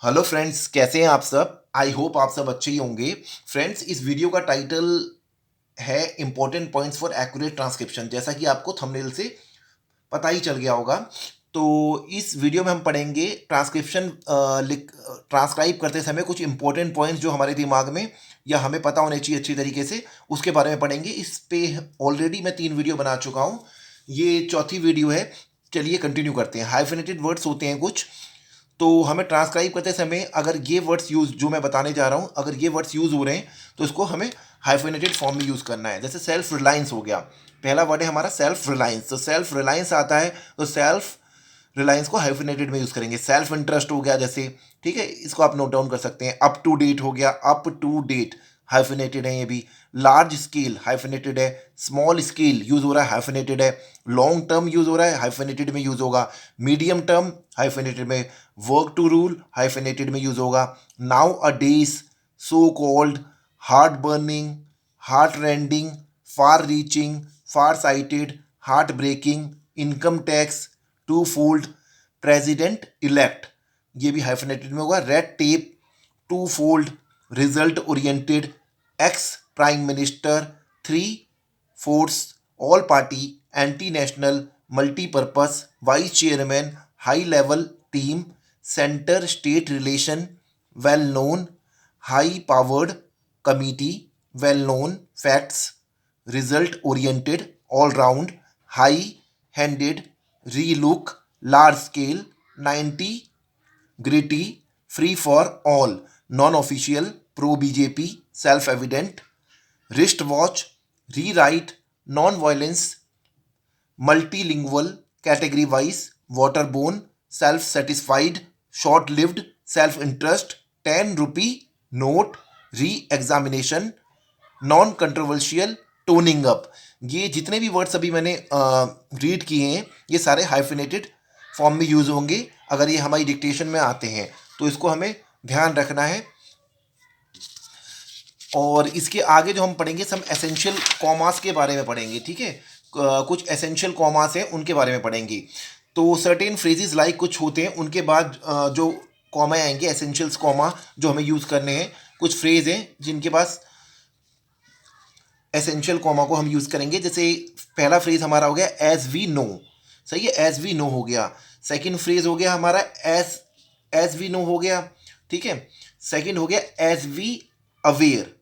Hello friends, कैसे हैं आप सब। आई होप आप सब अच्छे ही होंगे। फ्रेंड्स, इस वीडियो का टाइटल है important points for accurate transcription. जैसा कि आपको थंबनेल से पता ही चल गया होगा, तो इस वीडियो में हम पढ़ेंगे ट्रांसक्रिप्शन ट्रांसक्राइब करते समय कुछ इंपॉर्टेंट पॉइंट्स जो हमारे दिमाग में या हमें पता होने चाहिए अच्छी तरीके से, उसके बारे में पढ़ेंगे। इस पे ऑलरेडी मैं 3 वीडियो बना चुका हूँ, ये चौथी वीडियो है। चलिए कंटिन्यू करते हैं। हाइफिनेटेड वर्ड्स होते हैं कुछ, तो हमें ट्रांसक्राइब करते समय अगर ये वर्ड्स यूज जो मैं बताने जा रहा हूँ, अगर ये वर्ड्स यूज हो रहे हैं तो इसको हमें हाइफिनेटेड फॉर्म में यूज करना है। जैसे सेल्फ रिलायंस हो गया, पहला वर्ड है हमारा सेल्फ रिलायंस। तो सेल्फ रिलायंस आता है तो सेल्फ रिलायंस को हाइफिनेटेड में यूज करेंगे। सेल्फ इंटरेस्ट हो गया जैसे, ठीक है, इसको आप नोट डाउन कर सकते हैं। अप टू डेट हो गया, अप टू डेट हाइफिनेटेड है ये भी। लार्ज स्केल हाइफिनेटेड है, स्मॉल स्केल यूज हो रहा है हाइफिनेटेड है। लॉन्ग टर्म यूज हो रहा है हाइफिनेटेड में यूज होगा। मीडियम टर्म हाइफिनेटेड में। वर्क टू रूल हाइफिनेटेड में यूज होगा। Nowadays, so called, heart burning, heart rending, far reaching, far sighted, heart breaking, income tax, twofold, president elect, ये भी hyphenated में होगा। Red tape, twofold, result oriented, ex prime minister, three force, all party, anti national, multipurpose, vice chairman, high level team, centre state relation, well known, high powered committee, well known, facts, result oriented, all round, high handed, relook, large scale, 90, gritty, free for all, non official, pro BJP, self evident, wrist watch, rewrite, non violence, multilingual, category wise, waterborne, self satisfied, short lived, self interest, 10 rupee note, re examination, non controversial, toning up. ये जितने भी words अभी मैंने read किए हैं, ये सारे hyphenated form में यूज होंगे अगर ये हमारी डिक्टेशन में आते हैं, तो इसको हमें ध्यान रखना है। और इसके आगे जो हम पढ़ेंगे सब एसेंशियल कॉमास के बारे में पढ़ेंगे, ठीक है। कुछ एसेंशियल कॉमास हैं उनके बारे में पढ़ेंगे। तो सर्टेन फ्रेजेस लाइक कुछ होते हैं, उनके बाद जो कॉमा आएंगे, एसेंशियल्स कॉमा जो हमें यूज़ करने हैं। कुछ फ्रेज हैं जिनके पास एसेंशियल कॉमा को हम यूज़ करेंगे। जैसे पहला फ्रेज हमारा हो गया एज वी नो, सही है, एज वी नो हो गया। सेकंड फ्रेज हो गया हमारा एज एज वी नो हो गया, ठीक है। सेकंड हो गया एज वी अवेयर,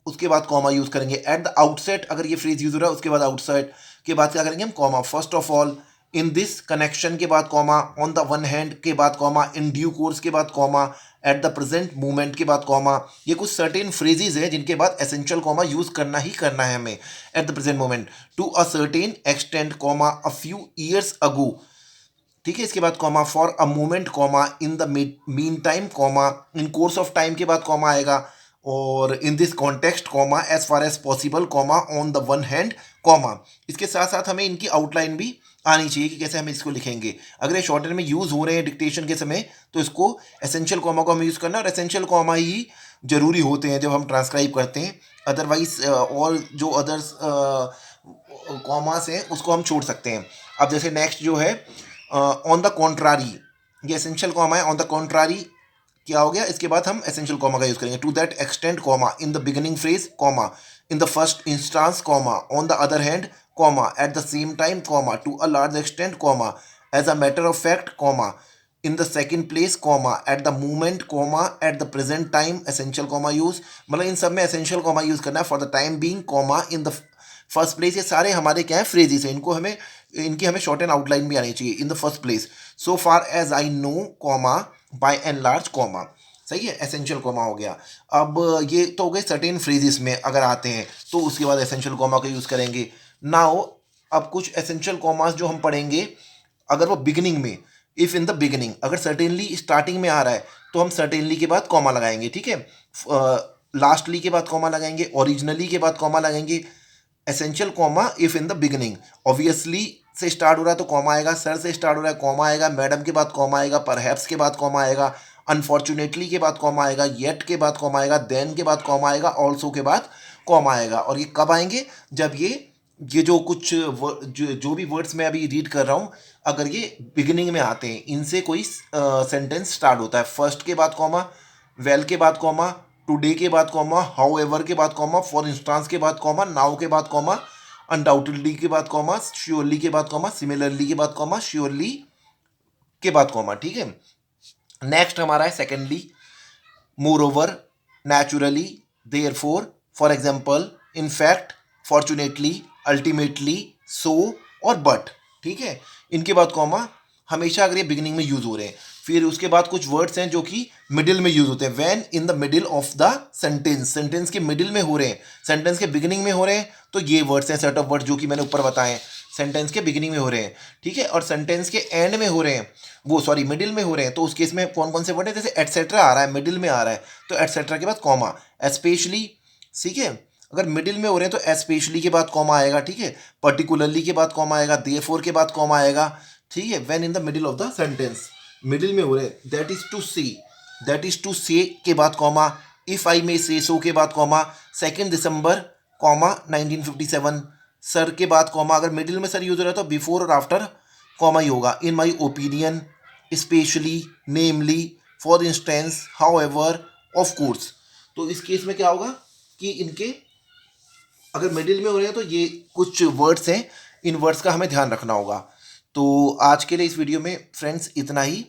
उसके बाद कॉमा यूज करेंगे। एट द आउटसेट, अगर ये फ्रेज यूज हो रहा है उसके बाद आउटसाइड के बाद क्या करेंगे हम, comma. First of all, in this connection के बाद comma, on the one hand के बाद कॉमा, इन ड्यू कोर्स के बाद comma, at the present moment के बाद कॉमा। ये कुछ सर्टेन फ्रेजेज हैं जिनके बाद एसेंशियल कॉमा यूज करना ही करना है हमें। At the present moment, to a certain extent comma, a few years ago, ठीक है। इसके बाद comma, for a moment comma, in the mean time comma, in course of time के बाद कॉमा आएगा, और in this context comma, as far as possible comma, on the one hand comma. इसके साथ साथ हमें इनकी आउटलाइन भी आनी चाहिए कि कैसे हम इसको लिखेंगे। अगर ये शॉर्ट में यूज़ हो रहे हैं डिक्टेशन के समय, तो इसको एसेंशियल कॉमा को हमें यूज़ करना है, और एसेंशियल कॉमा ही जरूरी होते हैं जब हम ट्रांसक्राइब करते हैं। अदरवाइज और जो अदर्स कॉमास हैं उसको हम छोड़ सकते हैं। अब जैसे नेक्स्ट जो है ऑन द कॉन्ट्रारी, ये एसेंशियल कॉमा है। ऑन द कॉन्ट्रारी क्या हो गया, इसके बाद हम एसेंशियल कॉमा का यूज करेंगे। To that extent comma, in the beginning phrase comma, in the first instance comma, on the other hand comma, at the same time comma, to a large extent comma, as a matter of fact comma, in the second place comma, at the moment comma, at the present time essential comma use. मतलब इन सब में essential comma use करना है। For the time being comma, in the first place. ये सारे हमारे क्या है, फ्रेजेस हैं, इनको हमें इनकी हमें शॉर्ट एंड आउटलाइन भी आनी चाहिए। In the first place, so far as I know comma, by and large comma, सही है, एसेंशियल कॉमा हो गया। अब ये तो हो गए सर्टेन फ्रेजेस में अगर आते हैं तो उसके बाद एसेंशियल कॉमा का यूज़ करेंगे। नाउ अब कुछ एसेंशियल कॉमास जो हम पढ़ेंगे, अगर वो बिगिनिंग में, इफ़ इन द बिगिनिंग, अगर सर्टेनली स्टार्टिंग में आ रहा है तो हम सर्टेनली के बाद कॉमा लगाएंगे, ठीक है। लास्टली के बाद कॉमा लगाएंगे, ओरिजिनली के बाद कॉमा लगाएंगे। Essential comma if in the beginning, obviously से स्टार्ट हो रहा है तो कॉमा आएगा, सर से स्टार्ट हो रहा है कॉमा आएगा, मैडम के बाद कॉमा आएगा, परहैप्स के बाद कॉमा आएगा, अनफॉर्चुनेटली के बाद कॉमा आएगा, येट के बाद कॉमा आएगा, देन के बाद कॉमा आएगा, ऑल्सो के बाद कॉमा आएगा। और ये कब आएंगे, जब ये ये जो कुछ जो भी वर्ड्स मैं अभी रीड कर रहा हूँ, अगर ये बिगिनिंग में आते हैं, इनसे कोई सेंटेंस स्टार्ट होता है, फर्स्ट के बाद कॉमा, वेल के बाद कॉमा, टुडे के बाद कॉमा, हाउ एवर के बाद कॉमा, फॉर इंस्टांस के बाद कॉमा, नाउ के बाद कॉमा, अनडाउटेडली के बाद कॉमा, श्योरली के बाद कॉमा, सिमिलरली के बाद कॉमा, श्योरली के बाद कॉमा। ठीक है, नेक्स्ट हमारा है secondly, moreover, naturally, therefore, for example, in fact, fortunately, ultimately, so और बट। ठीक है, इनके बाद कॉमा हमेशा अगर ये बिगिनिंग में यूज हो रहे हैं। फिर उसके बाद कुछ वर्ड्स हैं जो कि मिडिल में यूज होते हैं, when in the middle of the sentence, sentence के मिडिल में हो रहे हैं, सेंटेंस के बिगिनिंग में हो रहे हैं, तो ये वर्ड्स हैं, सेट ऑफ वर्ड्स जो कि मैंने ऊपर बताए हैं, सेंटेंस के बिगिनिंग में हो रहे हैं। ठीक है, और सेंटेंस के एंड में हो रहे हैं, वो सॉरी मिडिल में हो रहे हैं, तो उस केस में कौन कौन से वर्ड है, जैसे एटसेट्रा आ रहा है, मिडिल में आ रहा है, तो एटसेट्रा के बाद कॉमा, एस्पेशली। ठीक है, अगर मिडिल में हो रहे हैं तो एस्पेशली के बाद कॉमा आएगा। ठीक है, पर्टिकुलरली के बाद कॉमा आएगा, देयरफॉर के बाद कॉमा आएगा। ठीक है, when in the middle of the sentence, middle में हो रहे हैं, that is to see, that is to say के बाद कॉमा, इफ आई मे से सो के बाद कॉमा, 2 दिसंबर कॉमा 1957, सर के बाद कॉमा, अगर मिडिल में सर यूज हो रहा है तो बिफोर और आफ्टर कॉमा ही होगा, in my opinion, especially, namely, for instance, however, of course. तो इस केस में क्या होगा कि इनके अगर मिडिल में हो रहे हैं तो ये कुछ वर्ड्स हैं, इन वर्ड्स का हमें ध्यान रखना होगा। तो आज के लिए इस वीडियो में फ्रेंड्स इतना ही।